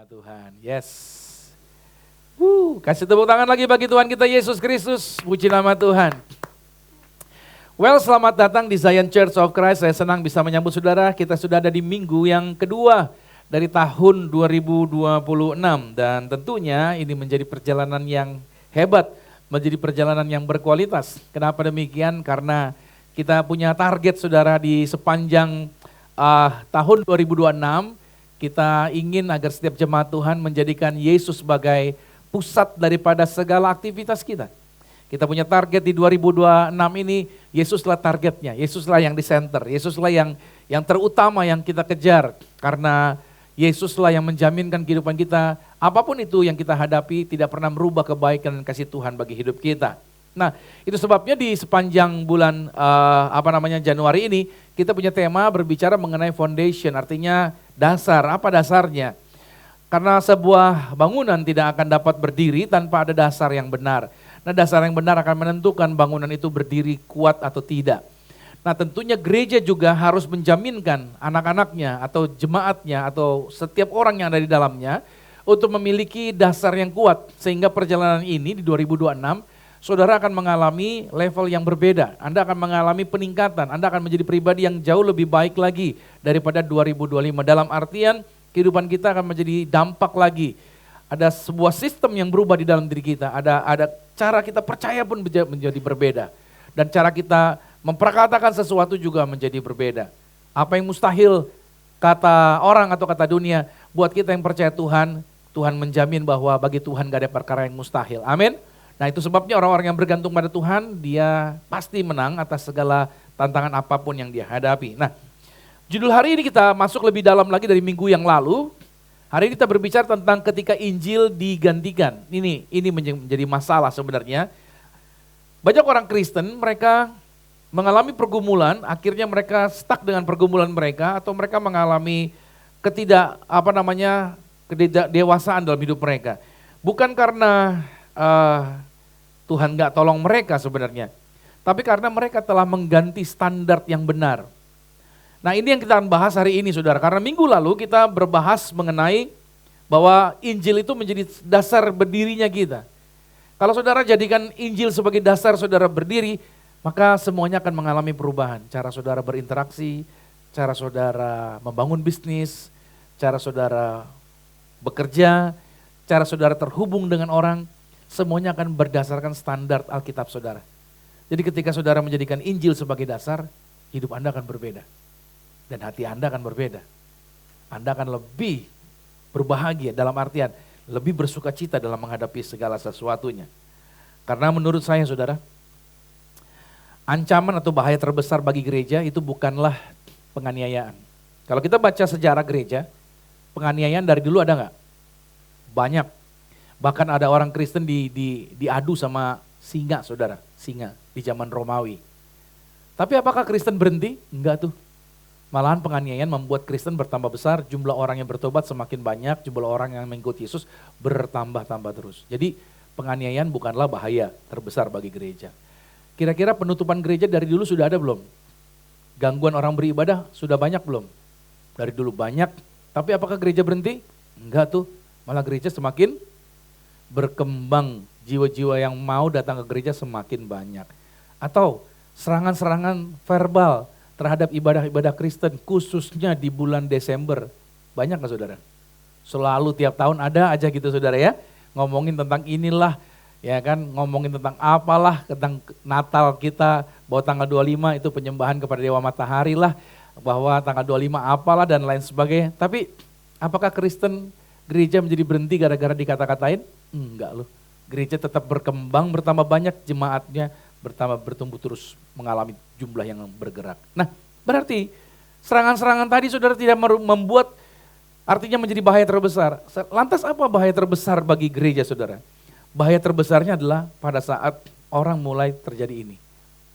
nama Tuhan. Yes. Kasih tepuk tangan lagi bagi Tuhan kita Yesus Kristus. Puji nama Tuhan. Well, selamat datang di Zion Church of Christ. Saya senang bisa menyambut saudara. Kita sudah ada di minggu yang kedua dari tahun 2026. Dan tentunya ini menjadi perjalanan yang hebat, menjadi perjalanan yang berkualitas. Kenapa demikian? Karena kita punya target saudara di sepanjang tahun 2026. Kita ingin agar setiap jemaat Tuhan menjadikan Yesus sebagai pusat daripada segala aktivitas kita. Kita punya target di 2026 ini, Yesuslah targetnya, Yesuslah yang di center, Yesuslah yang terutama yang kita kejar. Karena Yesuslah yang menjaminkan kehidupan kita, apapun itu yang kita hadapi tidak pernah merubah kebaikan dan kasih Tuhan bagi hidup kita. Nah, itu sebabnya di sepanjang bulan Januari ini kita punya tema berbicara mengenai foundation, artinya dasar. Apa dasarnya? Karena sebuah bangunan tidak akan dapat berdiri tanpa ada dasar yang benar. Nah, dasar yang benar akan menentukan bangunan itu berdiri kuat atau tidak. Nah, tentunya gereja juga harus menjaminkan anak-anaknya atau jemaatnya atau setiap orang yang ada di dalamnya untuk memiliki dasar yang kuat. Sehingga perjalanan ini di 2026 saudara akan mengalami level yang berbeda, Anda akan mengalami peningkatan, Anda akan menjadi pribadi yang jauh lebih baik lagi daripada 2025. Dalam artian kehidupan kita akan menjadi dampak lagi. Ada sebuah sistem yang berubah di dalam diri kita, ada cara kita percaya pun menjadi berbeda. Dan cara kita memperkatakan sesuatu juga menjadi berbeda. Apa yang mustahil kata orang atau kata dunia, buat kita yang percaya Tuhan, Tuhan menjamin bahwa bagi Tuhan gak ada perkara yang mustahil. Amin. Nah, itu sebabnya orang-orang yang bergantung pada Tuhan, dia pasti menang atas segala tantangan apapun yang dia hadapi. Nah, judul hari ini kita masuk lebih dalam lagi dari minggu yang lalu. Hari ini kita berbicara tentang ketika Injil digantikan. Ini menjadi masalah sebenarnya. Banyak orang Kristen, mereka mengalami pergumulan, akhirnya mereka stuck dengan pergumulan mereka, atau mereka mengalami ketidakdewasaan dalam hidup mereka. Bukan karena Tuhan gak tolong mereka sebenarnya, tapi karena mereka telah mengganti standar yang benar. Nah, ini yang kita akan bahas hari ini saudara, karena minggu lalu kita berbahas mengenai bahwa Injil itu menjadi dasar berdirinya kita. Kalau saudara jadikan Injil sebagai dasar saudara berdiri, maka semuanya akan mengalami perubahan. Cara saudara berinteraksi, cara saudara membangun bisnis, cara saudara bekerja, cara saudara terhubung dengan orang, semuanya akan berdasarkan standar Alkitab saudara. Jadi ketika saudara menjadikan Injil sebagai dasar, hidup Anda akan berbeda. Dan hati Anda akan berbeda. Anda akan lebih berbahagia dalam artian lebih bersuka cita dalam menghadapi segala sesuatunya. Karena menurut saya saudara, ancaman atau bahaya terbesar bagi gereja itu bukanlah penganiayaan. Kalau kita baca sejarah gereja, penganiayaan dari dulu ada nggak? Banyak. Bahkan ada orang Kristen diadu sama singa saudara, singa di zaman Romawi. Tapi apakah Kristen berhenti? Enggak tuh. Malahan penganiayaan membuat Kristen bertambah besar, jumlah orang yang bertobat semakin banyak, jumlah orang yang mengikut Yesus bertambah-tambah terus. Jadi penganiayaan bukanlah bahaya terbesar bagi gereja. Kira-kira penutupan gereja dari dulu sudah ada belum? Gangguan orang beribadah sudah banyak belum? Dari dulu banyak, tapi apakah gereja berhenti? Enggak tuh, malah gereja semakin berkembang, jiwa-jiwa yang mau datang ke gereja semakin banyak. Atau serangan-serangan verbal terhadap ibadah-ibadah Kristen khususnya di bulan Desember. Banyak gak saudara? Selalu tiap tahun ada aja gitu saudara ya. Ngomongin tentang inilah, ya kan, ngomongin tentang apalah, tentang Natal kita, bahwa tanggal 25 itu penyembahan kepada Dewa Matahari lah, bahwa tanggal 25 apalah dan lain sebagainya. Tapi apakah Kristen gereja menjadi berhenti gara-gara dikata-katain? Enggak loh. Gereja tetap berkembang, bertambah banyak, jemaatnya bertumbuh terus mengalami jumlah yang bergerak. Nah, berarti serangan-serangan tadi saudara tidak membuat artinya menjadi bahaya terbesar. Lantas apa bahaya terbesar bagi gereja saudara? Bahaya terbesarnya adalah pada saat orang mulai terjadi ini.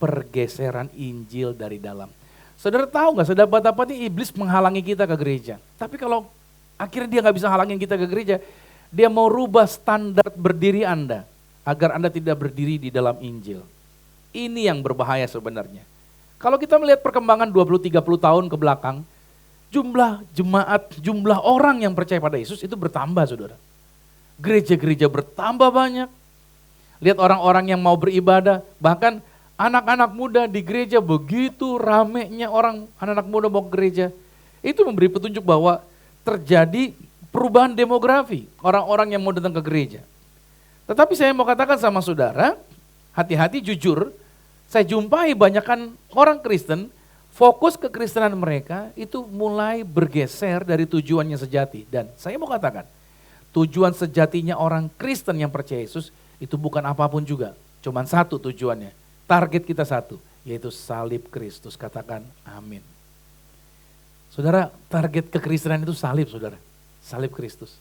Pergeseran Injil dari dalam. Saudara tahu gak sedapat-dapat iblis menghalangi kita ke gereja. Tapi kalau akhirnya dia gak bisa halangin kita ke gereja, dia mau rubah standar berdiri Anda agar Anda tidak berdiri di dalam Injil. Ini yang berbahaya sebenarnya. Kalau kita melihat perkembangan 20-30 tahun ke belakang, jumlah jemaat, jumlah orang yang percaya pada Yesus itu bertambah saudara. Gereja-gereja bertambah banyak. Lihat orang-orang yang mau beribadah, bahkan anak-anak muda di gereja begitu ramenya orang anak-anak muda mau ke gereja. Itu memberi petunjuk bahwa terjadi perubahan demografi orang-orang yang mau datang ke gereja. Tetapi saya mau katakan sama saudara, hati-hati jujur, saya jumpai banyakkan orang Kristen, fokus kekristenan mereka itu mulai bergeser dari tujuannya sejati. Dan saya mau katakan, tujuan sejatinya orang Kristen yang percaya Yesus itu bukan apapun juga. Cuman satu tujuannya, target kita satu, yaitu salib Kristus. Katakan amin. Saudara, target kekristenan itu salib saudara, salib Kristus.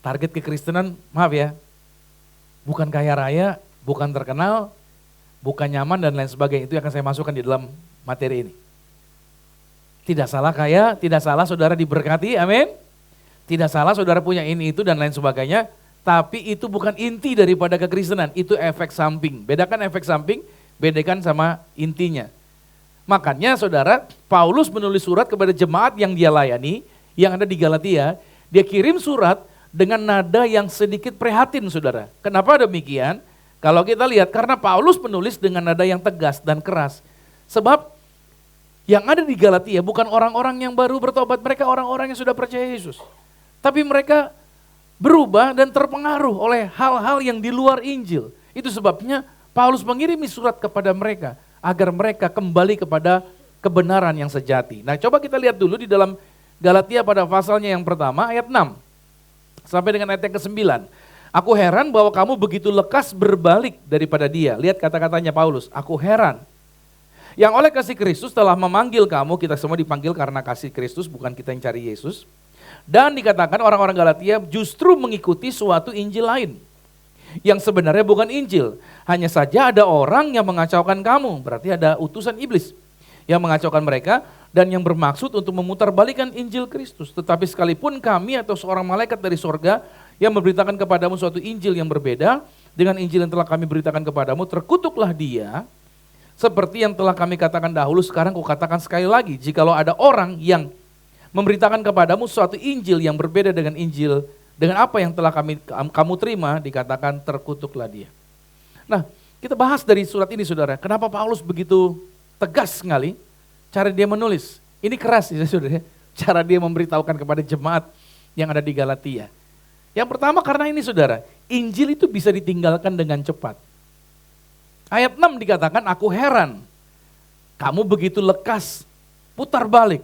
Target kekristenan, maaf ya, bukan kaya raya, bukan terkenal, bukan nyaman dan lain sebagainya. Itu yang akan saya masukkan di dalam materi ini. Tidak salah kaya, tidak salah saudara diberkati, amin. Tidak salah saudara punya ini itu dan lain sebagainya. Tapi itu bukan inti daripada kekristenan, itu efek samping. Bedakan efek samping, bedakan sama intinya. Makanya saudara, Paulus menulis surat kepada jemaat yang dia layani, yang ada di Galatia. Dia kirim surat dengan nada yang sedikit prihatin saudara. Kenapa demikian? Kalau kita lihat, karena Paulus menulis dengan nada yang tegas dan keras. Sebab yang ada di Galatia bukan orang-orang yang baru bertobat, mereka orang-orang yang sudah percaya Yesus. Tapi mereka berubah dan terpengaruh oleh hal-hal yang di luar Injil. Itu sebabnya Paulus mengirimi surat kepada mereka agar mereka kembali kepada kebenaran yang sejati. Nah, coba kita lihat dulu di dalam Galatia pada pasalnya yang pertama ayat 6 sampai dengan ayat yang ke-9. Aku heran bahwa kamu begitu lekas berbalik daripada dia. Lihat kata-katanya Paulus, aku heran. Yang oleh kasih Kristus telah memanggil kamu, kita semua dipanggil karena kasih Kristus, bukan kita yang cari Yesus. Dan dikatakan orang-orang Galatia justru mengikuti suatu Injil lain. Yang sebenarnya bukan Injil. Hanya saja ada orang yang mengacaukan kamu. Berarti ada utusan iblis yang mengacaukan mereka dan yang bermaksud untuk memutarbalikkan Injil Kristus. Tetapi sekalipun kami atau seorang malaikat dari sorga yang memberitakan kepadamu suatu Injil yang berbeda dengan Injil yang telah kami beritakan kepadamu, terkutuklah dia. Seperti yang telah kami katakan dahulu, sekarang kukatakan sekali lagi. Jikalau ada orang yang memberitakan kepadamu suatu Injil yang berbeda dengan Injil, dengan apa yang telah kamu terima, dikatakan terkutuklah dia. Nah, kita bahas dari surat ini saudara, kenapa Paulus begitu tegas sekali cara dia menulis. Ini keras ya saudara, cara dia memberitahukan kepada jemaat yang ada di Galatia. Yang pertama karena ini saudara, Injil itu bisa ditinggalkan dengan cepat. Ayat 6 dikatakan, aku heran, kamu begitu lekas, putar balik.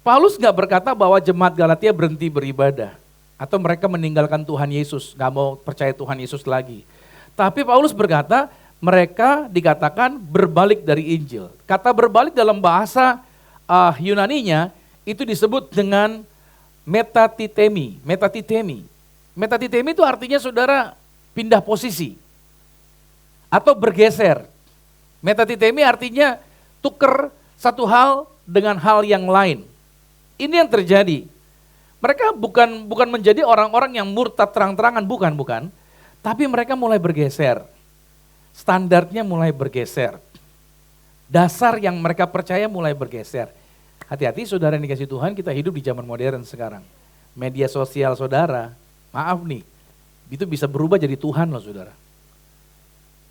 Paulus gak berkata bahwa jemaat Galatia berhenti beribadah. Atau mereka meninggalkan Tuhan Yesus, gak mau percaya Tuhan Yesus lagi. Tapi Paulus berkata, mereka dikatakan berbalik dari Injil. Kata berbalik dalam bahasa Yunaninya, itu disebut dengan metatitemi. Metatitemi. Metatitemi itu artinya saudara pindah posisi. Atau bergeser. Metatitemi artinya tuker satu hal dengan hal yang lain. Ini yang terjadi. Mereka bukan menjadi orang-orang yang murtad terang-terangan, bukan. Tapi mereka mulai bergeser. Standarnya mulai bergeser. Dasar yang mereka percaya mulai bergeser. Hati-hati saudara yang dikasih Tuhan, kita hidup di zaman modern sekarang. Media sosial saudara, maaf nih, itu bisa berubah jadi Tuhan loh saudara.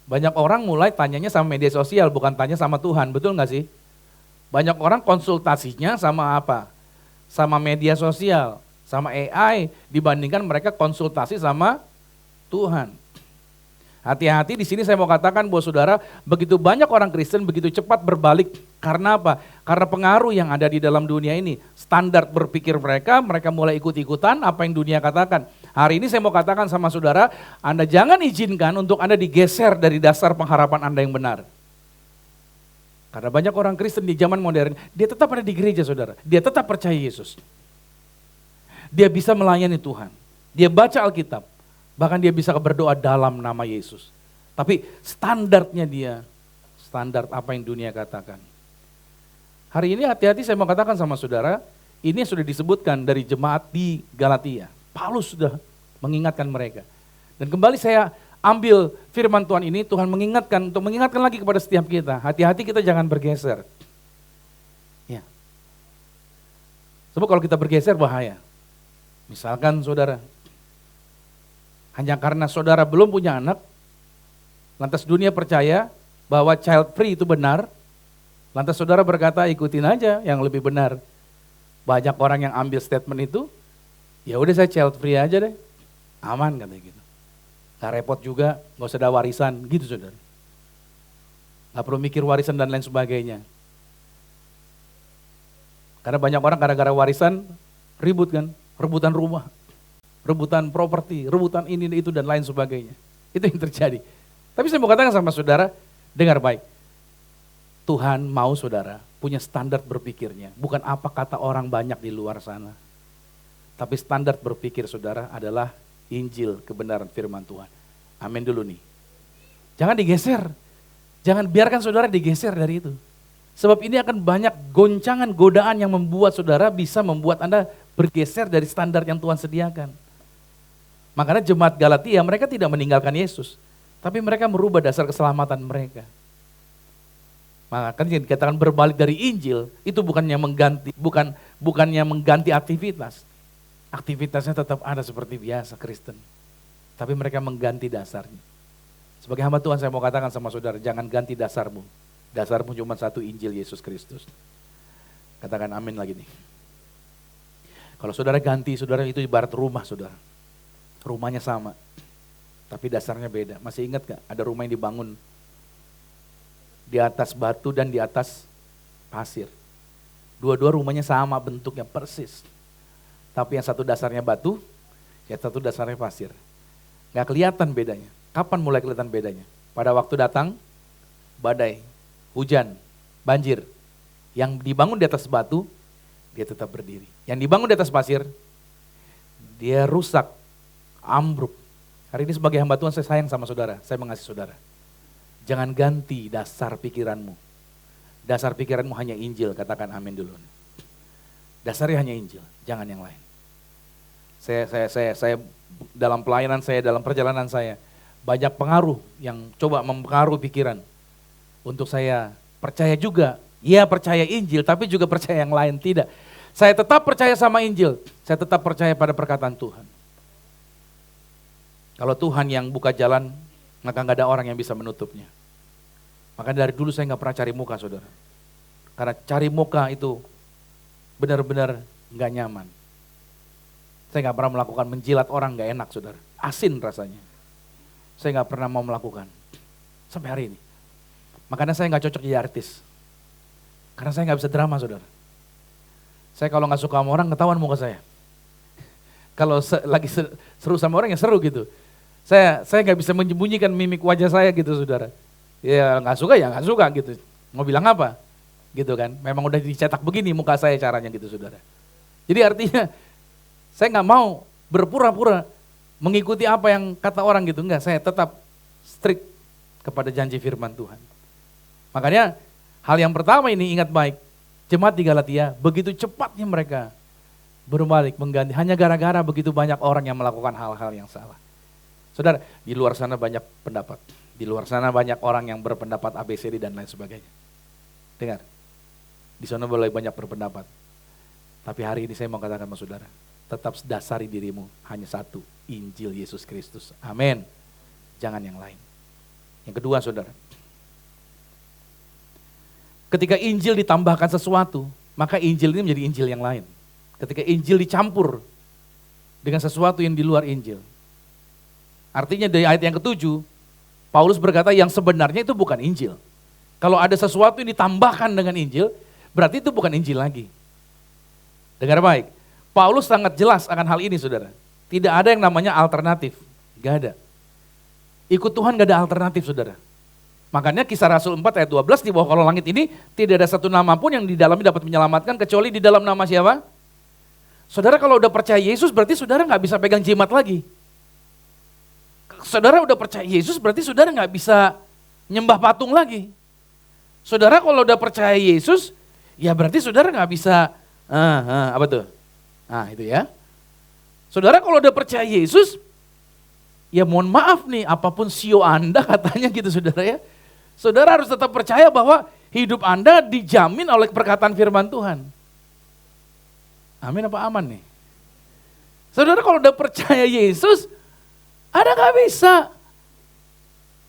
Banyak orang mulai tanyanya sama media sosial, bukan tanya sama Tuhan, betul gak sih? Banyak orang konsultasinya sama apa? Sama media sosial, sama AI, dibandingkan mereka konsultasi sama Tuhan. Hati-hati di sini saya mau katakan bahwa saudara, begitu banyak orang Kristen begitu cepat berbalik. Karena apa? Karena pengaruh yang ada di dalam dunia ini. Standar berpikir mereka mulai ikut-ikutan apa yang dunia katakan. Hari ini saya mau katakan sama saudara, Anda jangan izinkan untuk Anda digeser dari dasar pengharapan Anda yang benar. Karena banyak orang Kristen di zaman modern, dia tetap ada di gereja saudara. Dia tetap percaya Yesus. Dia bisa melayani Tuhan. Dia baca Alkitab. Bahkan dia bisa berdoa dalam nama Yesus. Tapi standarnya dia, standar apa yang dunia katakan. Hari ini hati-hati saya mau katakan sama saudara, ini sudah disebutkan dari jemaat di Galatia. Paulus sudah mengingatkan mereka. Dan kembali saya ambil firman Tuhan ini, Tuhan mengingatkan, untuk mengingatkan lagi kepada setiap kita. Hati-hati kita jangan bergeser. Ya. Sebab kalau kita bergeser bahaya. Misalkan saudara, hanya karena saudara belum punya anak, lantas dunia percaya bahwa child free itu benar, lantas saudara berkata ikutin aja yang lebih benar. Banyak orang yang ambil statement itu, ya udah saya child free aja deh, aman katanya gitu. Gak repot juga, gak usah ada warisan, gitu saudara. Gak perlu mikir warisan dan lain sebagainya. Karena banyak orang gara-gara warisan ribut kan, rebutan rumah, rebutan properti, rebutan ini itu dan lain sebagainya. Itu yang terjadi. Tapi saya mau katakan sama saudara, dengar baik. Tuhan mau saudara punya standar berpikirnya, bukan apa kata orang banyak di luar sana. Tapi standar berpikir saudara adalah Injil, kebenaran firman Tuhan. Amin dulu nih. Jangan digeser. Jangan biarkan saudara digeser dari itu. Sebab ini akan banyak goncangan, godaan yang membuat saudara bisa membuat Anda bergeser dari standar yang Tuhan sediakan. Makanya jemaat Galatia mereka tidak meninggalkan Yesus. Tapi mereka merubah dasar keselamatan mereka. Makanya dikatakan berbalik dari Injil, itu bukannya mengganti aktivitas. Aktivitasnya tetap ada seperti biasa Kristen. Tapi mereka mengganti dasarnya. Sebagai hamba Tuhan saya mau katakan sama saudara, jangan ganti dasarmu. Dasarmu cuma satu, Injil Yesus Kristus. Katakan amin lagi nih. Kalau saudara ganti, saudara itu ibarat rumah saudara. Rumahnya sama, tapi dasarnya beda. Masih ingat gak ada rumah yang dibangun di atas batu dan di atas pasir. Dua-dua rumahnya sama bentuknya persis. Tapi yang satu dasarnya batu, yang satu dasarnya pasir. Gak kelihatan bedanya. Kapan mulai kelihatan bedanya? Pada waktu datang badai, hujan, banjir. Yang dibangun di atas batu, dia tetap berdiri. Yang dibangun di atas pasir, dia rusak, ambruk. Hari ini sebagai hamba Tuhan saya sayang sama saudara, saya mengasihi saudara. Jangan ganti dasar pikiranmu. Dasar pikiranmu hanya Injil, katakan amin dulu. Dasarnya hanya Injil, jangan yang lain. Saya dalam pelayanan saya, dalam perjalanan saya, banyak pengaruh yang coba mempengaruhi pikiran. Untuk saya percaya juga, ya percaya Injil, tapi juga percaya yang lain, tidak. Saya tetap percaya sama Injil, saya tetap percaya pada perkataan Tuhan. Kalau Tuhan yang buka jalan, maka gak ada orang yang bisa menutupnya. Maka dari dulu saya gak pernah cari muka saudara. Karena cari muka itu benar-benar gak nyaman. Saya gak pernah melakukan menjilat orang gak enak saudara, asin rasanya. Saya gak pernah mau melakukan, sampai hari ini. Makanya saya gak cocok jadi artis. Karena saya gak bisa drama saudara. Saya kalau gak suka sama orang ketahuan muka saya. Kalau lagi seru sama orang ya seru gitu. Saya gak bisa menyembunyikan mimik wajah saya gitu saudara. Ya gak suka ya gak suka gitu. Mau bilang apa? Gitu kan. Memang udah dicetak begini muka saya caranya gitu saudara. Jadi artinya saya gak mau berpura-pura mengikuti apa yang kata orang gitu. Enggak, saya tetap strict kepada janji firman Tuhan. Makanya hal yang pertama ini ingat baik. Jemaat di Galatia begitu cepatnya mereka berbalik mengganti. Hanya gara-gara begitu banyak orang yang melakukan hal-hal yang salah. Saudara, di luar sana banyak pendapat. Di luar sana banyak orang yang berpendapat ABCD dan lain sebagainya. Dengar, di sana boleh banyak berpendapat. Tapi hari ini saya mau katakan sama saudara, tetap dasari dirimu hanya satu, Injil Yesus Kristus. Amin. Jangan yang lain. Yang kedua saudara, ketika Injil ditambahkan sesuatu, maka Injil ini menjadi Injil yang lain. Ketika Injil dicampur dengan sesuatu yang di luar Injil. Artinya dari ayat yang ke-7, Paulus berkata yang sebenarnya itu bukan Injil. Kalau ada sesuatu yang ditambahkan dengan Injil, berarti itu bukan Injil lagi. Dengar baik, Paulus sangat jelas akan hal ini saudara. Tidak ada yang namanya alternatif, gak ada. Ikut Tuhan gak ada alternatif saudara. Makanya Kisah Rasul 4 ayat 12 di bawah kolong langit ini tidak ada satu nama pun yang di dalamnya dapat menyelamatkan kecuali di dalam nama siapa? Saudara kalau udah percaya Yesus berarti saudara gak bisa pegang jimat lagi. Saudara udah percaya Yesus berarti saudara gak bisa nyembah patung lagi. Saudara kalau udah percaya Yesus ya berarti saudara gak bisa, apa tuh? Nah itu ya. Saudara kalau udah percaya Yesus, ya mohon maaf nih apapun sio Anda katanya gitu saudara ya. Saudara harus tetap percaya bahwa hidup Anda dijamin oleh perkataan firman Tuhan. Amin apa aman nih? Saudara kalau udah percaya Yesus, ada gak bisa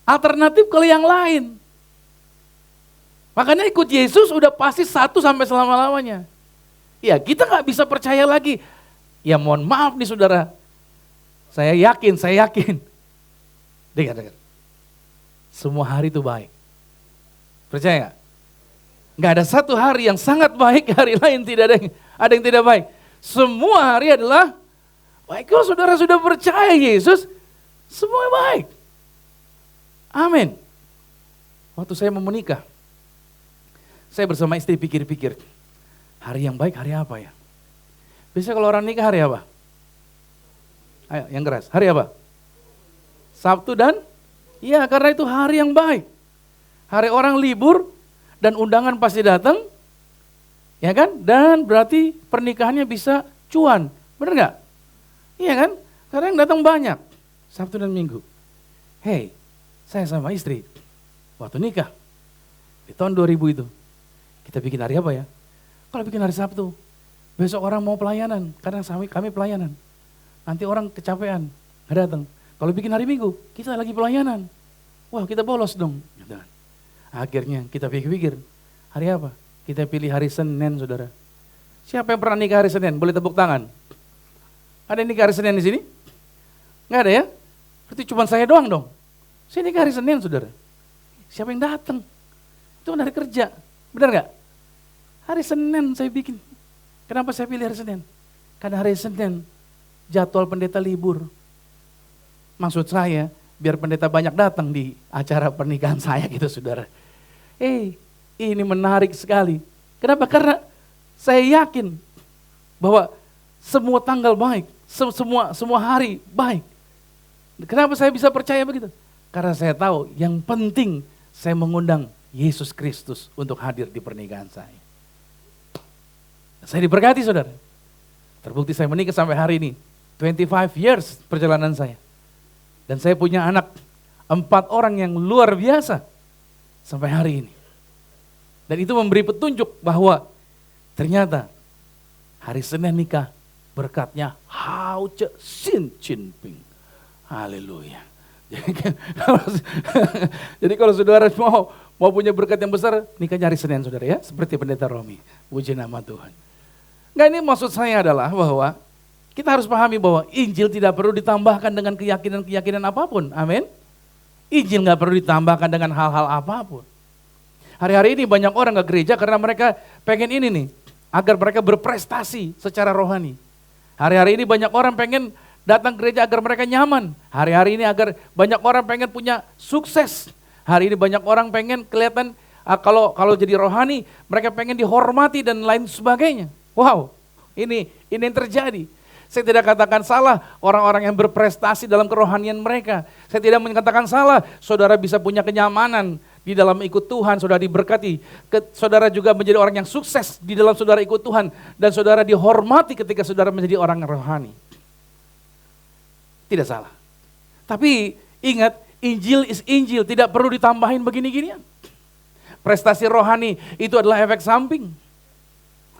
alternatif ke yang lain. Makanya ikut Yesus udah pasti satu sampai selama-lamanya. Ya kita gak bisa percaya lagi. Ya mohon maaf nih saudara, saya yakin. Dengar. Semua hari itu baik. Percaya gak? Gak ada satu hari yang sangat baik, hari lain tidak ada yang tidak baik. Semua hari adalah baik. Kalau saudara sudah percaya Yesus, semua baik. Amin. Waktu saya mau menikah, saya bersama istri pikir-pikir, hari yang baik hari apa ya? Biasanya kalau orang nikah hari apa? Ayo yang keras, hari apa? Sabtu dan? Iya karena itu hari yang baik. Hari orang libur dan undangan pasti datang, ya kan? Dan berarti pernikahannya bisa cuan, benar nggak? Iya kan? Karena yang datang banyak, Sabtu dan Minggu. Hei, saya sama istri, waktu nikah, di tahun 2000 itu, kita bikin hari apa ya? Kalau bikin hari Sabtu, besok orang mau pelayanan, karena kami pelayanan. Nanti orang kecapean, nggak datang. Kalau bikin hari Minggu, kita lagi pelayanan. Wah kita bolos dong. Akhirnya kita pikir-pikir, hari apa? Kita pilih hari Senin saudara. Siapa yang pernah nikah hari Senin? Boleh tepuk tangan. Ada yang nikah hari Senin di sini? Nggak ada ya? Berarti cuma saya doang dong. Saya nikah hari Senin saudara. Siapa yang datang? Itu kan hari kerja. Benar nggak? Hari Senin saya bikin. Kenapa saya pilih hari Senin? Karena hari Senin jadwal pendeta libur. Maksud saya biar pendeta banyak datang di acara pernikahan saya gitu saudara. Ini menarik sekali. Kenapa? Karena saya yakin bahwa semua tanggal baik, semua hari baik. Kenapa saya bisa percaya begitu? Karena saya tahu yang penting saya mengundang Yesus Kristus untuk hadir di pernikahan saya. Saya diberkati saudara. Terbukti saya menikah sampai hari ini. 25 years perjalanan saya. Dan saya punya anak 4 orang yang luar biasa sampai hari ini. Dan itu memberi petunjuk bahwa ternyata hari Senin nikah berkatnya Hao Ce Xin Jinping. Haleluya. Jadi kalau saudara mau punya berkat yang besar, nikahnya hari Senin saudara ya. Seperti pendeta Romi. Puji nama Tuhan. Enggak, ini maksud saya adalah bahwa kita harus pahami bahwa Injil tidak perlu ditambahkan dengan keyakinan-keyakinan apapun. Amin. Injil gak perlu ditambahkan dengan hal-hal apapun. Hari-hari ini banyak orang ke gereja karena mereka pengen ini nih. Agar mereka berprestasi secara rohani. Hari-hari ini banyak orang pengen datang ke gereja agar mereka nyaman. Hari-hari ini agar banyak orang pengen punya sukses. Hari ini banyak orang pengen kelihatan kalau jadi rohani mereka pengen dihormati dan lain sebagainya. Wow, ini yang terjadi. Saya tidak katakan salah orang-orang yang berprestasi dalam kerohanian mereka. Saya tidak mengatakan salah saudara bisa punya kenyamanan di dalam ikut Tuhan, saudara diberkati. Saudara juga menjadi orang yang sukses di dalam saudara ikut Tuhan. Dan saudara dihormati ketika saudara menjadi orang rohani. Tidak salah. Tapi ingat, Injil is Injil, tidak perlu ditambahin begini-ginian. Prestasi rohani itu adalah efek samping.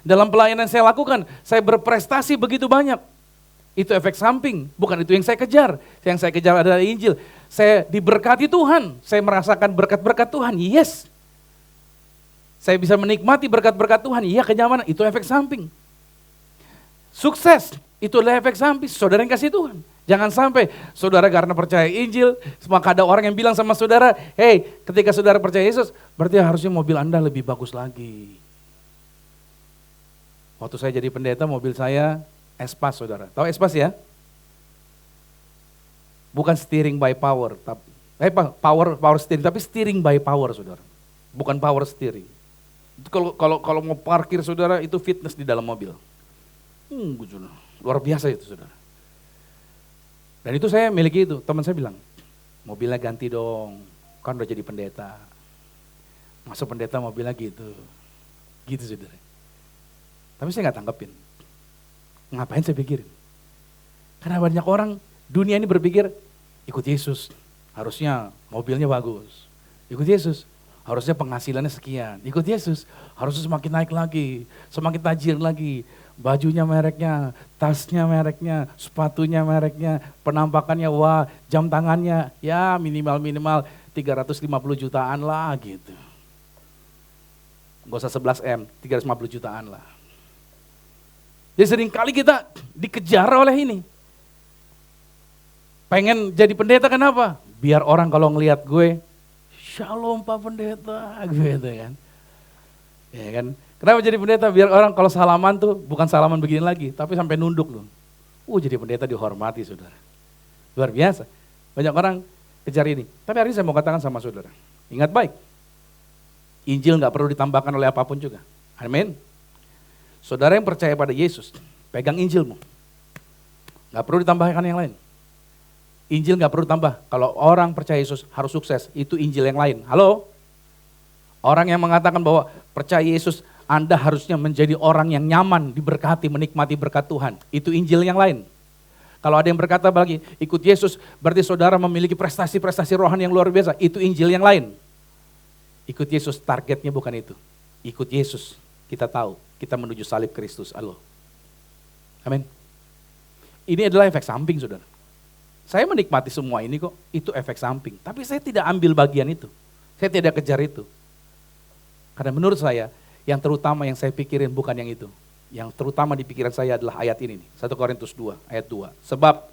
Dalam pelayanan saya lakukan, saya berprestasi begitu banyak. Itu efek samping, bukan itu yang saya kejar. Yang saya kejar adalah Injil. Saya diberkati Tuhan, saya merasakan berkat-berkat Tuhan, yes. Saya bisa menikmati berkat-berkat Tuhan, iya kenyamanan, itu efek samping. Sukses, itu adalah efek samping, saudara yang kasih Tuhan. Jangan sampai saudara karena percaya Injil, maka ada orang yang bilang sama saudara, hey ketika saudara percaya Yesus, berarti harusnya mobil Anda lebih bagus lagi. Waktu saya jadi pendeta, mobil saya Espas saudara. Tahu Espas ya? Bukan steering by power, power steering, tapi steering by power saudara. Bukan power steering. Kalau mau parkir saudara itu fitness di dalam mobil. Luar biasa itu saudara. Dan itu saya miliki itu. Teman saya bilang, mobilnya ganti dong, kan udah jadi pendeta. Masuk pendeta mobilnya gitu. Gitu saudara. Tapi saya nggak tanggepin. Ngapain saya pikirin? Karena banyak orang dunia ini berpikir, ikut Yesus, harusnya mobilnya bagus. Ikut Yesus, harusnya penghasilannya sekian. Ikut Yesus, harusnya semakin naik lagi, semakin tajir lagi. bajunya mereknya, tasnya mereknya, sepatunya mereknya, penampakannya, wah, jam tangannya, ya minimal 350 jutaan lah gitu. Gak usah 11M, 350 jutaan lah. Jadi seringkali kita dikejar oleh ini. Pengen jadi pendeta kenapa? Biar orang kalau ngelihat gue, Shalom Pak Pendeta, gitu kan. Ya kan? Kenapa jadi pendeta? Biar orang kalau salaman tuh bukan salaman begini lagi, tapi sampai nunduk loh. Jadi pendeta dihormati saudara. Luar biasa. Banyak orang kejar ini. Tapi hari ini saya mau katakan sama saudara. Ingat baik, Injil gak perlu ditambahkan oleh apapun juga. Amin. Saudara yang percaya pada Yesus, pegang Injilmu. Gak perlu ditambahkan yang lain. Injil gak perlu tambah. Kalau orang percaya Yesus harus sukses, itu Injil yang lain. Halo? Orang yang mengatakan bahwa percaya Yesus, Anda harusnya menjadi orang yang nyaman, diberkati, menikmati berkat Tuhan. Itu Injil yang lain. Kalau ada yang berkata lagi, ikut Yesus, berarti saudara memiliki prestasi-prestasi rohani yang luar biasa. Itu Injil yang lain. Ikut Yesus, targetnya bukan itu. Ikut Yesus, kita tahu, kita menuju salib Kristus. Halo. Amin. Ini adalah efek samping, saudara. Saya menikmati semua ini kok, itu efek samping. Tapi saya tidak ambil bagian itu. Saya tidak kejar itu. Karena menurut saya, yang terutama yang saya pikirin bukan yang itu. Yang terutama di pikiran saya adalah ayat ini nih. 1 Korintus 2, ayat 2. Sebab,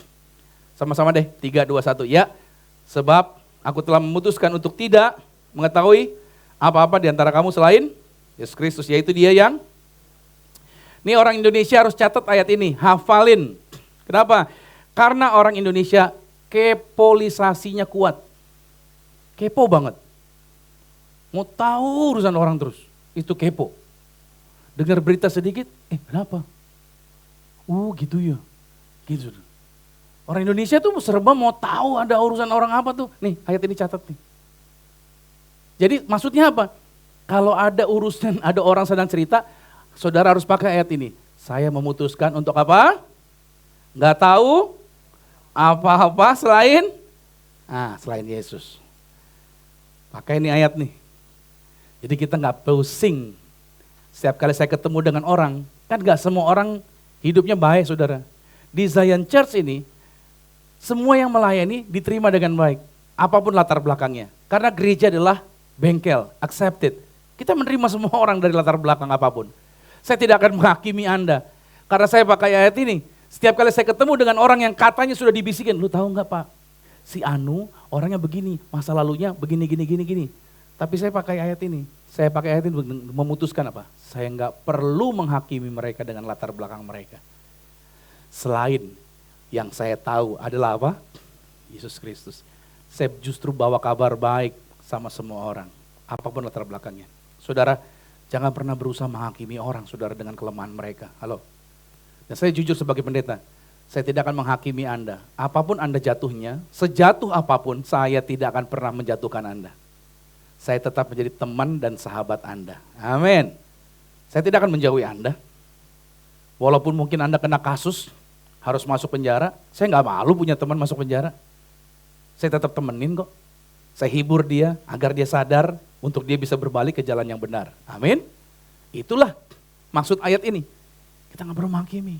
sama-sama deh, 3, 2, 1. Ya, sebab aku telah memutuskan untuk tidak mengetahui apa-apa di antara kamu selain Yesus Kristus. Yaitu dia yang, ini orang Indonesia harus catat ayat ini, hafalin. Kenapa? Karena orang Indonesia kepolisasinya kuat. Kepo banget. Mau tahu urusan orang terus, itu kepo. Dengar berita sedikit, kenapa? Gitu ya. Gitu. Orang Indonesia tuh serba mau tahu ada urusan orang apa tuh. Nih, ayat ini catat nih. Jadi maksudnya apa? Kalau ada urusan, ada orang sedang cerita, saudara harus pakai ayat ini. Saya memutuskan untuk apa? Nggak tahu apa-apa selain Yesus. Pakai ini ayat nih. Jadi kita nggak pusing. Setiap kali saya ketemu dengan orang, kan nggak semua orang hidupnya baik, saudara. Di Zion Church ini, semua yang melayani diterima dengan baik. Apapun latar belakangnya. Karena gereja adalah bengkel, accepted. Kita menerima semua orang dari latar belakang apapun. Saya tidak akan menghakimi Anda. Karena saya pakai ayat ini. Setiap kali saya ketemu dengan orang yang katanya sudah dibisikin, lu tahu nggak Pak? Si Anu orangnya begini, masa lalunya begini. Tapi saya pakai ayat ini. Saya pakai ayat ini memutuskan apa? Saya nggak perlu menghakimi mereka dengan latar belakang mereka. Selain yang saya tahu adalah apa? Yesus Kristus. Saya justru bawa kabar baik sama semua orang. Apapun latar belakangnya. Saudara, jangan pernah berusaha menghakimi orang, saudara, dengan kelemahan mereka. Halo. Dan saya jujur sebagai pendeta, saya tidak akan menghakimi Anda. Apapun Anda jatuhnya, sejatuh apapun, saya tidak akan pernah menjatuhkan Anda. Saya tetap menjadi teman dan sahabat Anda. Amin. Saya tidak akan menjauhi Anda. Walaupun mungkin Anda kena kasus, harus masuk penjara, saya nggak malu punya teman masuk penjara. Saya tetap temenin kok. Saya hibur dia agar dia sadar untuk dia bisa berbalik ke jalan yang benar. Amin. Itulah maksud ayat ini. Kita nggak perlu menghakimi.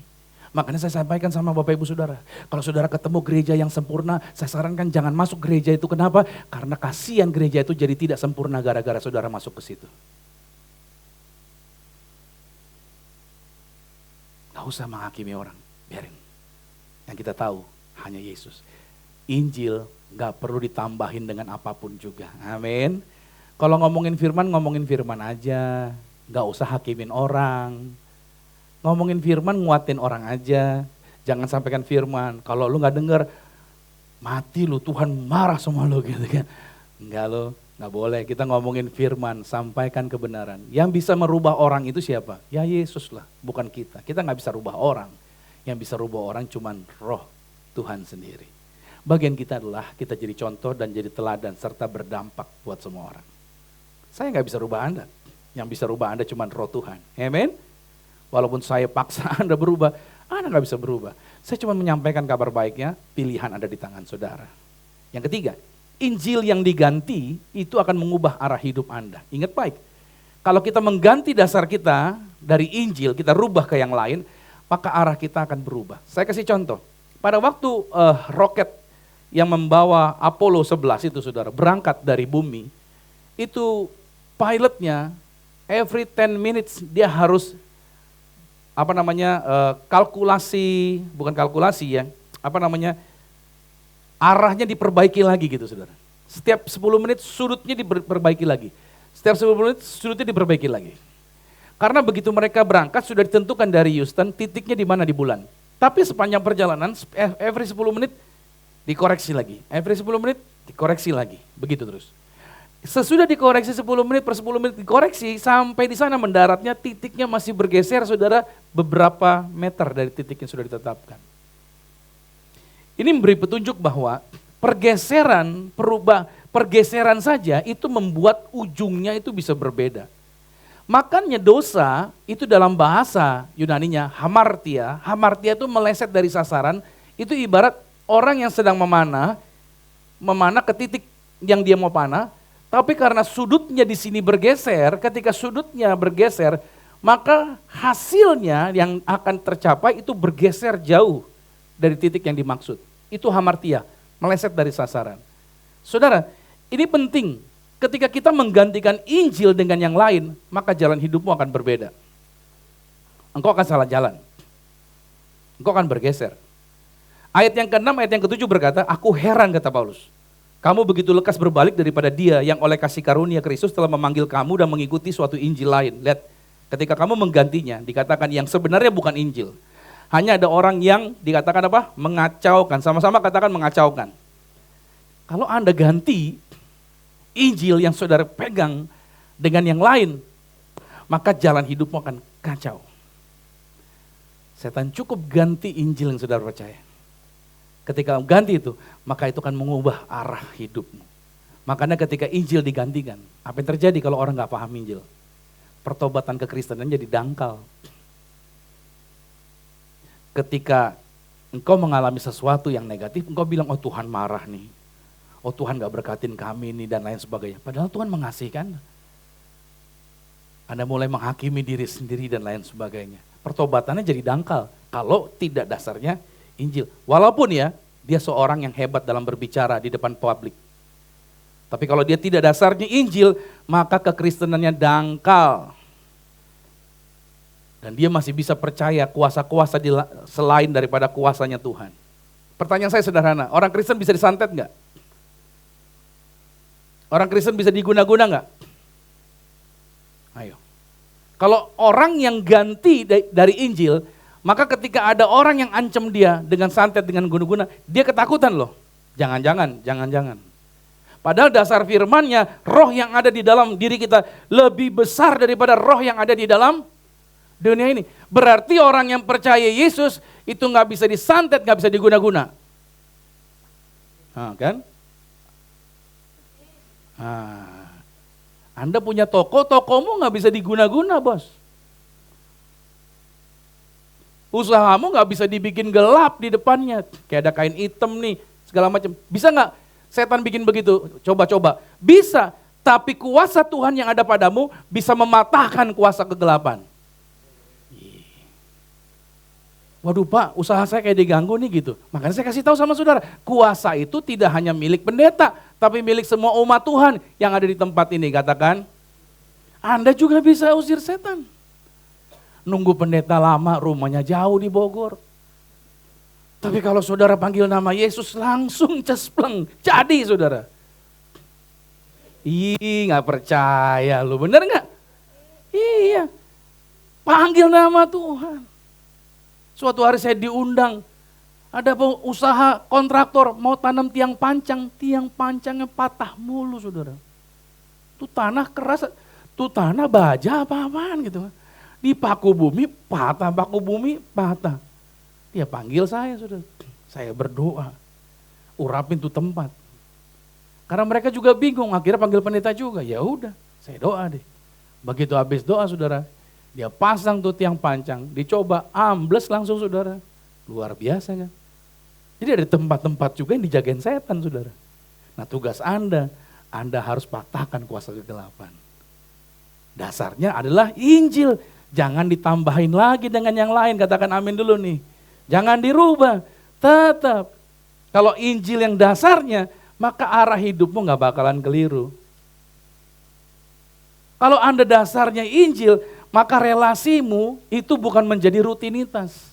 Makanya saya sampaikan sama Bapak Ibu Saudara, kalau saudara ketemu gereja yang sempurna, saya sarankan jangan masuk gereja itu. Kenapa? Karena kasihan gereja itu jadi tidak sempurna gara-gara saudara masuk ke situ. Gak usah menghakimi orang, biarin. Yang kita tahu hanya Yesus. Injil gak perlu ditambahin dengan apapun juga. Amin. Kalau ngomongin firman aja. Gak usah hakimin orang. Ngomongin firman, nguatin orang aja. Jangan sampaikan firman. Kalau lu gak denger, mati lu, Tuhan marah sama lu gitu kan. Enggak lo, gak boleh. Kita ngomongin firman, sampaikan kebenaran. Yang bisa merubah orang itu siapa? Ya Yesus lah, bukan kita. Kita gak bisa rubah orang. Yang bisa rubah orang cuman roh Tuhan sendiri. Bagian kita adalah kita jadi contoh dan jadi teladan serta berdampak buat semua orang. Saya gak bisa rubah Anda. Yang bisa rubah Anda cuman roh Tuhan. Amen. Walaupun saya paksa Anda berubah, Anda gak bisa berubah. Saya cuma menyampaikan kabar baiknya, pilihan ada di tangan saudara. Yang ketiga, Injil yang diganti itu akan mengubah arah hidup Anda. Ingat baik, Kalau kita mengganti dasar kita dari Injil, kita rubah ke yang lain, maka arah kita akan berubah. Saya kasih contoh. Pada waktu roket yang membawa Apollo 11 itu saudara, berangkat dari bumi, itu pilotnya every 10 minutes dia harus kalkulasi, bukan kalkulasi ya, arahnya diperbaiki lagi gitu saudara. Setiap 10 menit sudutnya diperbaiki lagi. Setiap 10 menit sudutnya diperbaiki lagi. Karena begitu mereka berangkat sudah ditentukan dari Houston titiknya di mana di bulan. Tapi sepanjang perjalanan every 10 menit dikoreksi lagi. Every 10 menit dikoreksi lagi. Begitu terus. Sesudah dikoreksi 10 menit per 10 menit dikoreksi sampai di sana mendaratnya titiknya masih bergeser saudara beberapa meter dari titik yang sudah ditetapkan. Ini memberi petunjuk bahwa pergeseran saja itu membuat ujungnya itu bisa berbeda. Makanya dosa itu dalam bahasa Yunaninya hamartia. Hamartia itu meleset dari sasaran, itu ibarat orang yang sedang memanah ke titik yang dia mau panah, tapi karena sudutnya di sini bergeser, ketika sudutnya bergeser, maka hasilnya yang akan tercapai itu bergeser jauh dari titik yang dimaksud. Itu hamartia, meleset dari sasaran. Saudara, ini penting. Ketika kita menggantikan Injil dengan yang lain, maka jalan hidupmu akan berbeda. Engkau akan salah jalan. Engkau akan bergeser. Ayat yang ke-6, ayat yang ke-7 berkata, aku heran kata Paulus. Kamu begitu lekas berbalik daripada Dia yang oleh kasih karunia Kristus telah memanggil kamu dan mengikuti suatu Injil lain. Lihat, ketika kamu menggantinya, dikatakan yang sebenarnya bukan Injil. Hanya ada orang yang dikatakan apa? Mengacaukan, sama-sama katakan mengacaukan. Kalau Anda ganti Injil yang saudara pegang dengan yang lain, maka jalan hidupmu akan kacau. Setan cukup ganti Injil yang saudara percaya. Ketika ganti itu, maka itu akan mengubah arah hidupmu. Makanya ketika Injil digantikan, apa yang terjadi kalau orang gak paham Injil? Pertobatan kekristenan jadi dangkal. Ketika engkau mengalami sesuatu yang negatif, engkau bilang, oh Tuhan marah nih. Oh Tuhan gak berkatin kami nih dan lain sebagainya. Padahal Tuhan mengasihi kan. Anda mulai menghakimi diri sendiri dan lain sebagainya. Pertobatannya jadi dangkal kalau tidak dasarnya Injil. Walaupun ya dia seorang yang hebat dalam berbicara di depan publik. Tapi kalau dia tidak dasarnya Injil, maka kekristenannya dangkal. Dan dia masih bisa percaya kuasa-kuasa selain daripada kuasanya Tuhan. Pertanyaan saya sederhana, orang Kristen bisa disantet enggak? Orang Kristen bisa diguna-guna enggak? Ayo. Kalau orang yang ganti dari Injil, maka ketika ada orang yang ancam dia dengan santet, dengan guna-guna, dia ketakutan loh. Jangan-jangan. Padahal dasar firman-Nya, roh yang ada di dalam diri kita lebih besar daripada roh yang ada di dalam dunia ini. Berarti orang yang percaya Yesus itu nggak bisa disantet, nggak bisa diguna-guna. Nah, kan? Anda punya toko, tokomu nggak bisa diguna-guna, bos. Usahamu nggak bisa dibikin gelap di depannya, kayak ada kain hitam nih, segala macam. Bisa nggak setan bikin begitu? Coba-coba. Bisa, tapi kuasa Tuhan yang ada padamu bisa mematahkan kuasa kegelapan. Waduh Pak, usaha saya kayak diganggu nih gitu. Makanya saya kasih tahu sama saudara, kuasa itu tidak hanya milik pendeta, tapi milik semua umat Tuhan yang ada di tempat ini. Katakan, Anda juga bisa usir setan. Nunggu pendeta lama, rumahnya jauh di Bogor. Tapi kalau saudara panggil nama Yesus, langsung cespleng, jadi saudara. Ih, gak percaya lu, bener gak? Iya, panggil nama Tuhan. Suatu hari saya diundang, ada usaha kontraktor mau tanam tiang pancangnya patah mulu saudara. Itu tanah keras, itu tanah baja apa-apaan gitu. Di paku bumi patah. Dia panggil saya saudara, saya berdoa, urapin tuh tempat. Karena mereka juga bingung, akhirnya panggil pendeta juga, ya udah saya doa deh. Begitu habis doa saudara, dia pasang tuh tiang pancang, dicoba ambles langsung saudara. Luar biasa kan. Jadi ada tempat-tempat juga yang dijagain setan saudara. Nah tugas Anda harus patahkan kuasa kegelapan. Dasarnya adalah Injil. Jangan ditambahin lagi dengan yang lain. Katakan amin dulu nih. Jangan dirubah. Tetap. Kalau Injil yang dasarnya, maka arah hidupmu gak bakalan keliru. Kalau Anda dasarnya Injil, maka relasimu itu bukan menjadi rutinitas.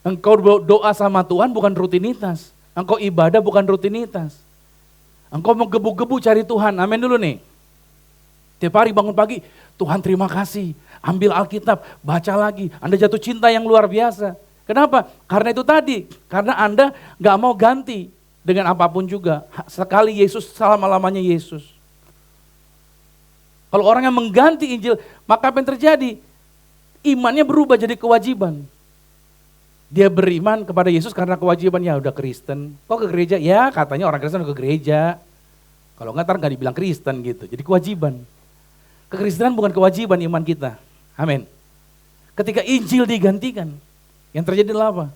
Engkau doa sama Tuhan bukan rutinitas. Engkau ibadah bukan rutinitas. Engkau mau gebu-gebu cari Tuhan. Amin dulu nih. Tiap hari bangun pagi, Tuhan terima kasih. Ambil Alkitab, baca lagi. Anda jatuh cinta yang luar biasa. Kenapa? Karena itu tadi. Karena Anda gak mau ganti dengan apapun juga. Sekali Yesus, selama-lamanya Yesus. Kalau orang yang mengganti Injil, maka apa yang terjadi? Imannya berubah jadi kewajiban. Dia beriman kepada Yesus karena kewajiban, ya udah Kristen. Kok ke gereja? Ya katanya orang Kristen ke gereja. Kalau enggak nggak dibilang Kristen gitu. Jadi kewajiban. Kekristenan bukan kewajiban iman kita. Amin. Ketika Injil digantikan, yang terjadi adalah apa?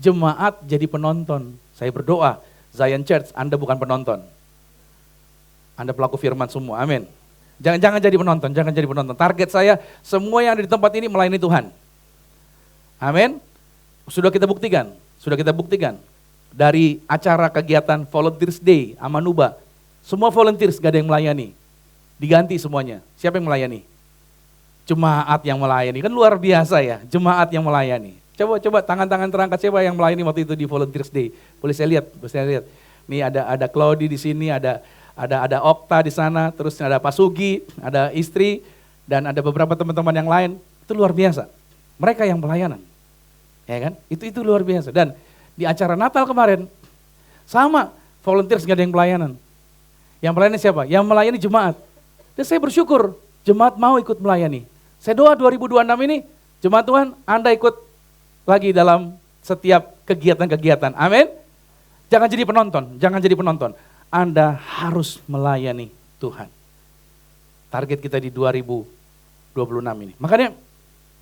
Jemaat jadi penonton. Saya berdoa, Zion Church, Anda bukan penonton. Anda pelaku firman semua, amin. Jangan jadi penonton, jangan jadi penonton. Target saya, semua yang ada di tempat ini melayani Tuhan. Amin. Sudah kita buktikan. Dari acara kegiatan Volunteers Day, Amanuba, semua volunteers gak ada yang melayani. Diganti semuanya. Siapa yang melayani? Jemaat yang melayani. Kan luar biasa ya, jemaat yang melayani. Coba tangan-tangan terangkat, siapa yang melayani waktu itu di Volunteers Day? Boleh saya lihat. Nih ada Claudi di sini, ada Okta di sana, terus ada Pak Sugi, ada istri, dan ada beberapa teman-teman yang lain. Itu luar biasa. Mereka yang pelayanan. Ya kan? Itu luar biasa. Dan di acara Natal kemarin, sama, volunteers gak ada yang pelayanan. Yang melayani siapa? Yang melayani jemaat. Dan saya bersyukur, jemaat mau ikut melayani. Saya doa 2026 ini, jemaat Tuhan, Anda ikut lagi dalam setiap kegiatan-kegiatan. Amin. Jangan jadi penonton. Anda harus melayani Tuhan. Target kita di 2026 ini. Makanya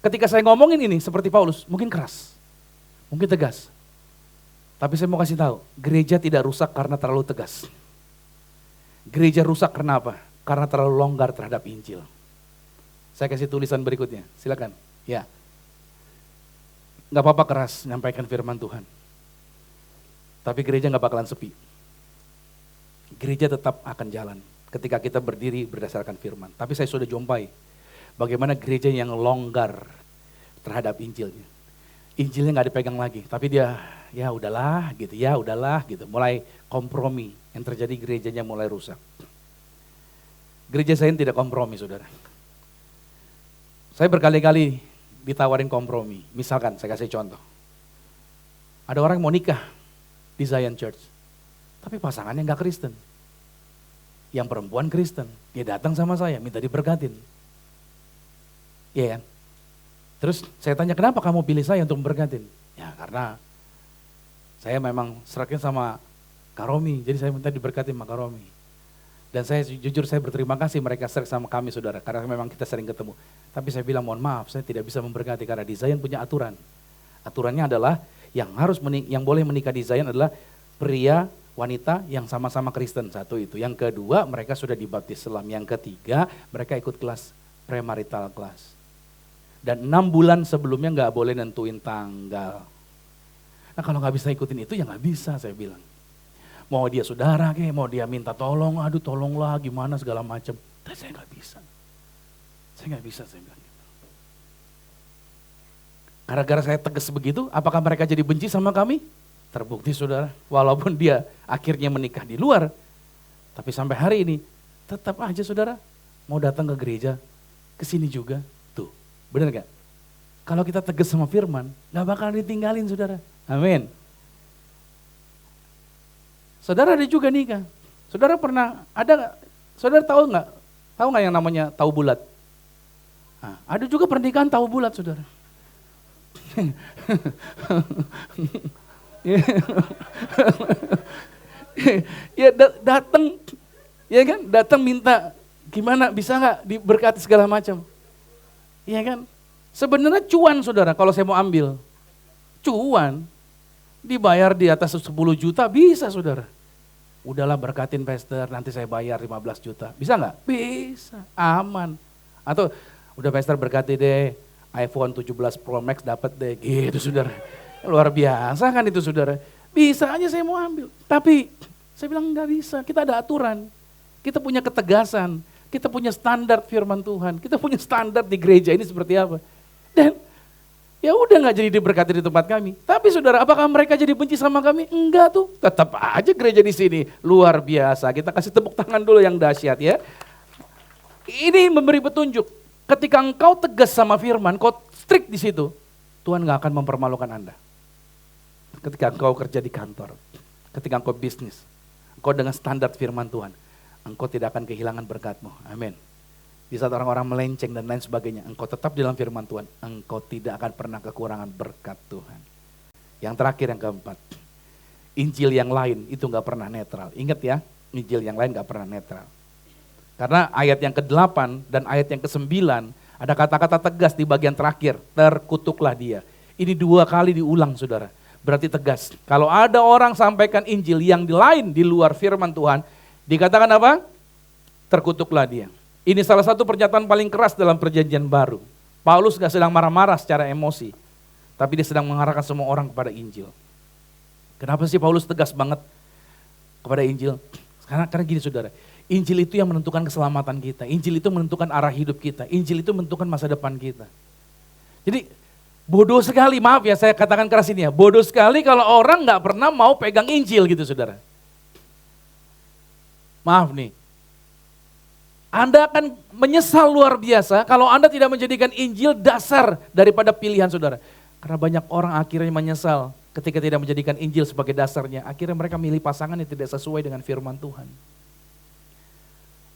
ketika saya ngomongin ini seperti Paulus, mungkin keras, mungkin tegas. Tapi saya mau kasih tahu, gereja tidak rusak karena terlalu tegas. Gereja rusak karena apa? Karena terlalu longgar terhadap Injil. Saya kasih tulisan berikutnya, silakan. Ya. Gak apa-apa keras menyampaikan firman Tuhan. Tapi gereja gak bakalan sepi. Gereja tetap akan jalan ketika kita berdiri berdasarkan firman. Tapi saya sudah jumpai bagaimana gereja yang longgar terhadap Injilnya. Injilnya gak dipegang lagi, tapi dia ya udahlah gitu. Mulai kompromi, yang terjadi gerejanya mulai rusak. Gereja saya tidak kompromi, saudara. Saya berkali-kali ditawarin kompromi. Misalkan, saya kasih contoh. Ada orang yang mau nikah di Zion Church, tapi pasangannya gak Kristen. Yang perempuan Kristen, dia datang sama saya, minta diberkatin. Iya kan? Terus saya tanya, kenapa kamu pilih saya untuk memberkatin? Ya karena saya memang seraknya sama Kak Romi, jadi saya minta diberkatin sama Kak Romi. Dan saya jujur saya berterima kasih mereka serak sama kami saudara, karena memang kita sering ketemu. Tapi saya bilang mohon maaf, saya tidak bisa memberkati karena di Zion punya aturan. Aturannya adalah yang boleh menikah di Zion adalah pria, wanita yang sama-sama Kristen, satu itu. Yang kedua mereka sudah dibaptis Islam. Yang ketiga mereka ikut kelas premarital class. Dan 6 bulan sebelumnya gak boleh nentuin tanggal. Nah kalau gak bisa ikutin itu ya gak bisa saya bilang. Mau dia saudara mau dia minta tolong, aduh tolonglah gimana segala macam. Tapi saya gak bisa. Saya bilang gitu. Gara-gara saya tegas begitu, apakah mereka jadi benci sama kami? Terbukti saudara, walaupun dia akhirnya menikah di luar. Tapi sampai hari ini, tetap aja saudara, mau datang ke gereja, ke sini juga. Tuh, benar gak? Kalau kita tegas sama firman, gak bakal ditinggalin saudara. Amin. Saudara ada juga nikah. Saudara pernah saudara tahu nggak yang namanya tahu bulat? Nah, ada juga pernikahan tahu bulat saudara. Ya datang, ya kan? Datang minta gimana bisa nggak diberkati segala macam, ya kan? Sebenarnya cuan saudara kalau saya mau ambil, cuan. Dibayar di atas 10 juta bisa saudara. Udahlah berkatin pastor, nanti saya bayar 15 juta. Bisa nggak? Bisa, aman. Atau udah pastor berkati deh, iPhone 17 Pro Max dapat deh, gitu saudara. Luar biasa kan itu saudara. Bisa aja saya mau ambil, tapi saya bilang nggak bisa, kita ada aturan. Kita punya ketegasan, kita punya standar firman Tuhan, kita punya standar di gereja ini seperti apa. Dan ya udah nggak jadi diberkati di tempat kami. Tapi saudara, apakah mereka jadi benci sama kami? Enggak tuh, tetap aja gereja di sini luar biasa. Kita kasih tepuk tangan dulu yang dahsyat ya. Ini memberi petunjuk. Ketika engkau tegas sama firman, kau strict di situ, Tuhan nggak akan mempermalukan Anda. Ketika engkau kerja di kantor, ketika engkau bisnis, engkau dengan standar firman Tuhan, engkau tidak akan kehilangan berkat-Mu. Amin. Di saat orang-orang melenceng dan lain sebagainya, engkau tetap di dalam firman Tuhan, engkau tidak akan pernah kekurangan berkat Tuhan. Yang terakhir, yang keempat, Injil yang lain itu gak pernah netral. Ingat ya, Injil yang lain gak pernah netral. Karena ayat yang ke-8 dan ayat yang ke-9, ada kata-kata tegas di bagian terakhir, terkutuklah dia. Ini 2 kali diulang saudara, berarti tegas. Kalau ada orang sampaikan Injil yang lain di luar firman Tuhan, dikatakan apa? Terkutuklah dia. Ini salah satu pernyataan paling keras dalam perjanjian baru. Paulus gak sedang marah-marah secara emosi, tapi dia sedang mengarahkan semua orang kepada Injil. Kenapa sih Paulus tegas banget kepada Injil? Karena gini saudara, Injil itu yang menentukan keselamatan kita. Injil itu menentukan arah hidup kita. Injil itu menentukan masa depan kita. Jadi bodoh sekali, maaf ya saya katakan keras ini ya, bodoh sekali kalau orang gak pernah mau pegang Injil gitu saudara. Maaf nih. Anda akan menyesal luar biasa kalau Anda tidak menjadikan Injil dasar daripada pilihan saudara. Karena banyak orang akhirnya menyesal ketika tidak menjadikan Injil sebagai dasarnya. Akhirnya mereka milih pasangan yang tidak sesuai dengan firman Tuhan.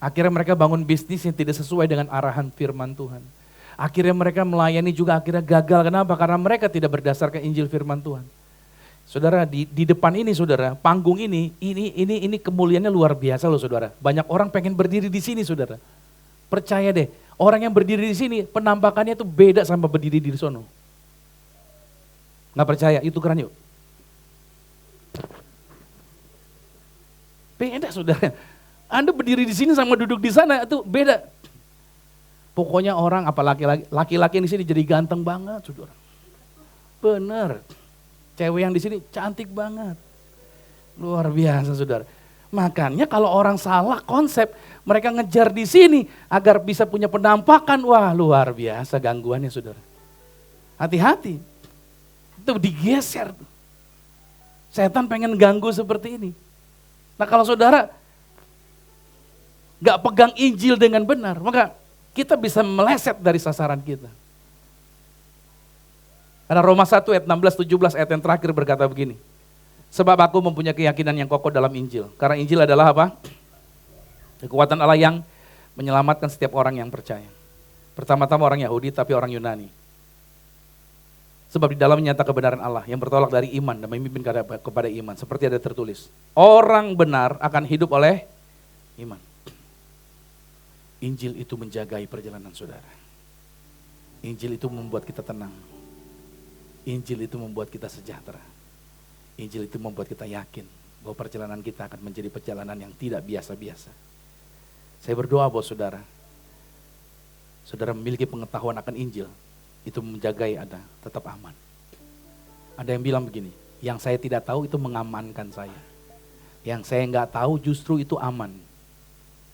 Akhirnya mereka bangun bisnis yang tidak sesuai dengan arahan firman Tuhan. Akhirnya mereka melayani juga akhirnya gagal. Kenapa? Karena mereka tidak berdasarkan Injil firman Tuhan. Saudara, di depan ini saudara, panggung ini kemuliaannya luar biasa loh saudara. Banyak orang pengen berdiri di sini saudara. Percaya deh, orang yang berdiri di sini penampakannya tuh beda sama berdiri di sono. Nggak percaya, itu keren yuk. Beda saudara. Anda berdiri di sini sama duduk di sana itu beda. Pokoknya orang apalagi laki-laki di sini jadi ganteng banget saudara. Bener. Cewek yang di sini cantik banget. Luar biasa saudara. Makanya kalau orang salah konsep, mereka ngejar di sini agar bisa punya penampakan. Wah luar biasa gangguannya saudara. Hati-hati. Itu digeser. Setan pengen ganggu seperti ini. Nah kalau saudara gak pegang Injil dengan benar, maka kita bisa meleset dari sasaran kita. Karena Roma 1 ayat 16-17 ayat yang terakhir berkata begini. Sebab aku mempunyai keyakinan yang kokoh dalam Injil. Karena Injil adalah apa? Kekuatan Allah yang menyelamatkan setiap orang yang percaya. Pertama-tama orang Yahudi tapi orang Yunani. Sebab di dalam nyata kebenaran Allah yang bertolak dari iman dan memimpin kepada iman. Seperti ada tertulis. Orang benar akan hidup oleh iman. Injil itu menjagai perjalanan saudara. Injil itu membuat kita tenang. Injil itu membuat kita sejahtera. Injil itu membuat kita yakin bahwa perjalanan kita akan menjadi perjalanan yang tidak biasa-biasa. Saya berdoa buat saudara. Saudara memiliki pengetahuan akan Injil, itu menjagai Anda tetap aman. Ada yang bilang begini, yang saya tidak tahu itu mengamankan saya. Yang saya nggak tahu justru itu aman.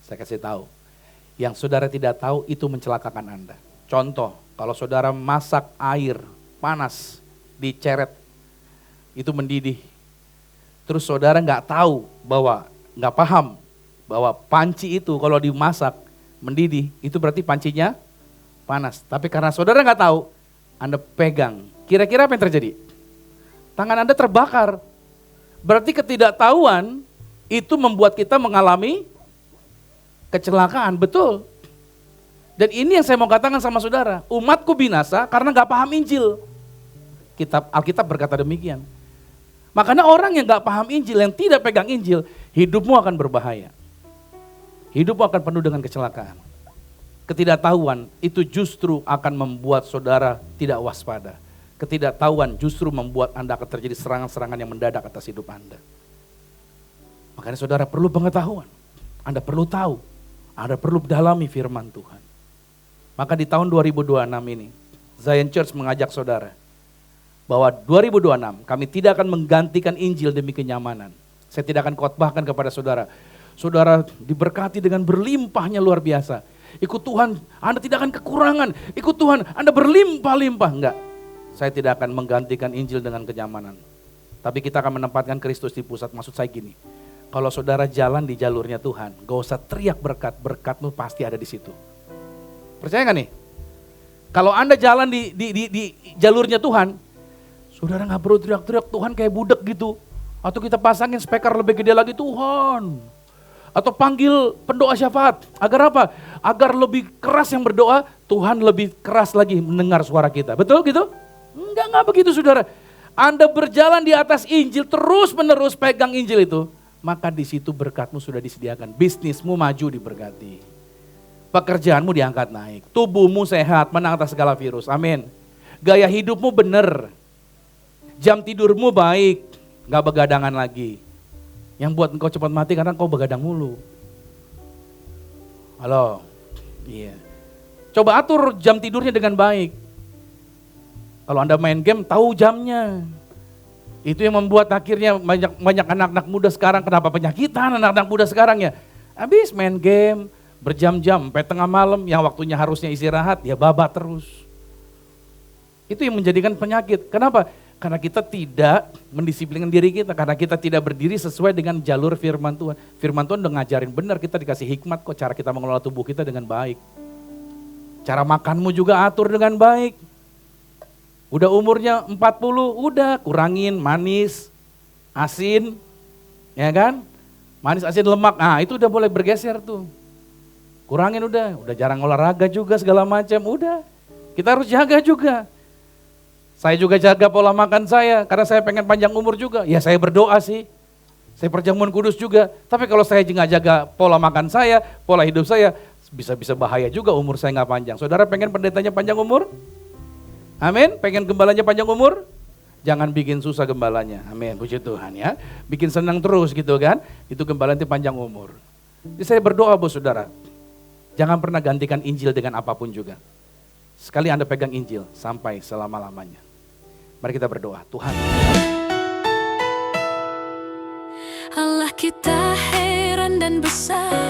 Saya kasih tahu. Yang saudara tidak tahu itu mencelakakan Anda. Contoh, kalau saudara masak air panas, diceret, itu mendidih. Terus saudara nggak tahu bahwa, nggak paham bahwa panci itu kalau dimasak mendidih, itu berarti pancinya panas. Tapi karena saudara nggak tahu, Anda pegang. Kira-kira apa yang terjadi? Tangan Anda terbakar. Berarti ketidaktahuan itu membuat kita mengalami kecelakaan, betul. Dan ini yang saya mau katakan sama saudara, umatku binasa karena nggak paham Injil. Alkitab berkata demikian. Makanya orang yang gak paham Injil, yang tidak pegang Injil, hidupmu akan berbahaya. Hidupmu akan penuh dengan kecelakaan. Ketidaktahuan itu justru akan membuat saudara tidak waspada. Ketidaktahuan justru membuat Anda akan terjadi serangan-serangan yang mendadak atas hidup Anda. Makanya saudara perlu pengetahuan. Anda perlu tahu. Anda perlu dalami firman Tuhan. Maka di tahun 2026 ini, Zion Church mengajak saudara, bahwa 2026 kami tidak akan menggantikan Injil demi kenyamanan. Saya tidak akan khotbahkan kepada saudara. Saudara diberkati dengan berlimpahnya luar biasa. Ikut Tuhan, Anda tidak akan kekurangan. Ikut Tuhan, Anda berlimpah-limpah. Enggak, saya tidak akan menggantikan Injil dengan kenyamanan. Tapi kita akan menempatkan Kristus di pusat. Maksud saya gini, kalau saudara jalan di jalurnya Tuhan, gak usah teriak berkat, berkatmu pasti ada di situ. Percaya gak nih? Kalau Anda jalan di jalurnya Tuhan, saudara gak perlu teriak-teriak Tuhan kayak budak gitu. Atau kita pasangin speaker lebih gede lagi, Tuhan. Atau panggil pendoa syafaat. Agar apa? Agar lebih keras yang berdoa, Tuhan lebih keras lagi mendengar suara kita. Betul gitu? Enggak begitu saudara. Anda berjalan di atas Injil, terus menerus pegang Injil itu, maka di situ berkatmu sudah disediakan. Bisnismu maju diberkati. Pekerjaanmu diangkat naik. Tubuhmu sehat, menang atas segala virus. Amin. Gaya hidupmu benar. Jam tidurmu baik, gak begadangan lagi. Yang buat engkau cepat mati karena engkau begadang mulu. Halo? Iya. Coba atur jam tidurnya dengan baik. Kalau Anda main game, tahu jamnya. Itu yang membuat akhirnya banyak anak-anak muda sekarang, kenapa penyakitan anak-anak muda sekarang ya? Habis main game, berjam-jam, sampai tengah malam, yang waktunya harusnya istirahat, ya babat terus. Itu yang menjadikan penyakit. Kenapa? Karena kita tidak mendisiplinkan diri kita, karena kita tidak berdiri sesuai dengan jalur firman Tuhan. Firman Tuhan udah ngajarin benar, kita dikasih hikmat kok cara kita mengelola tubuh kita dengan baik. Cara makanmu juga atur dengan baik. Udah umurnya 40, udah kurangin manis, asin, ya kan? Manis, asin, lemak, itu udah boleh bergeser tuh. Kurangin udah jarang olahraga juga segala macam, udah. Kita harus jaga juga. Saya juga jaga pola makan saya, karena saya pengen panjang umur juga. Ya saya berdoa sih, saya perjamuan kudus juga. Tapi kalau saya nggak jaga pola makan saya, pola hidup saya, bisa bahaya juga umur saya nggak panjang. Saudara pengen pendetanya panjang umur? Amin, pengen gembalanya panjang umur? Jangan bikin susah gembalanya, amin, puji Tuhan ya. Bikin senang terus gitu kan, itu gembala nanti panjang umur. Jadi saya berdoa bos saudara, jangan pernah gantikan Injil dengan apapun juga. Sekali Anda pegang Injil, sampai selama-lamanya. Mari kita berdoa, Tuhan. Allah kita heran dan besar.